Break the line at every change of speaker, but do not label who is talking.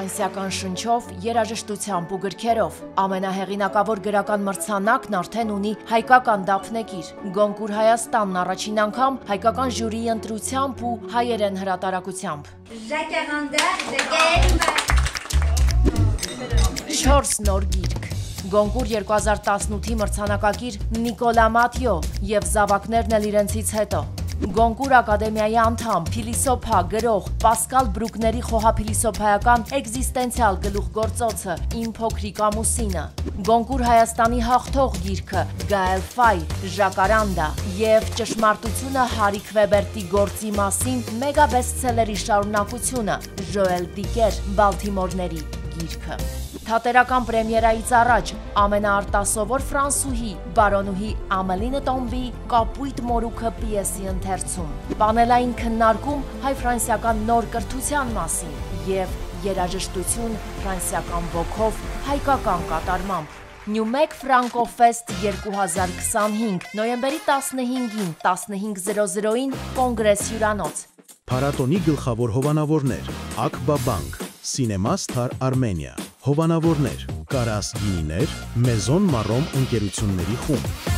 ֆրանսիական շնչով, երաժշտությամբ ու գրքերով։ Ամենահեղինակավոր գրական մրցանակն արդեն ունի հայկական դափնեկիր։ Գոնկուր Հայաստանն առաջին անգամ հայկական ժյուրիի ընտրությամբ ու հայերեն հրատարակությամբ։ 4 նոր գիրք։ Գոնկուր 2018-ի մրցանակակիր Նիկոլա Մաթյո և զավակներն էլ իրենցից հետո։ Գոնկուր ակադեմիայի անդամ, փիլիսոփա, գրող, Պասկալ Բրուկների խոհափիլիսոփայական էգզիստենցիալ գլուխգործոցը «Իմ փոքրիկ ամուսինը», Գոնկուր Հայաստանի հաղթող գիրքը Գաել Ֆայ, Ժակարանդա և Ճշմարտությունը Հարիկ Վեբերտի գործի մասին մեգա բեսթսելերի շարունակությունը Ժոել Դիկեր Բալթիմորների գիրքը։ Թատերական պրեմիերայից առաջ ամենաարտասովոր ֆրանսուհի բարոնուհի Ամելինե Տոմբի «Կապույտ մորուքը» պիեսի ընթերցում, պանելային քննարկում հայ-ֆրանսիական նոր կրթության մասին և երաժշտություն ֆրանսիական ոգով հայկական կատարմամբ։ Նյումեկ Ֆրանկոֆեստ 2025 նոյեմբերի 15-ին 15:00-ին Կոնգրես հյուրանոց։
Փառատոնի գլխավոր հովանավորներ՝ Ակբա բանկ, Սինեմա Սթար Արմենիա, հովանավորներ՝ Կարաս Գինիներ, Մեզոն Մարոմ ընկերությունների խումբ։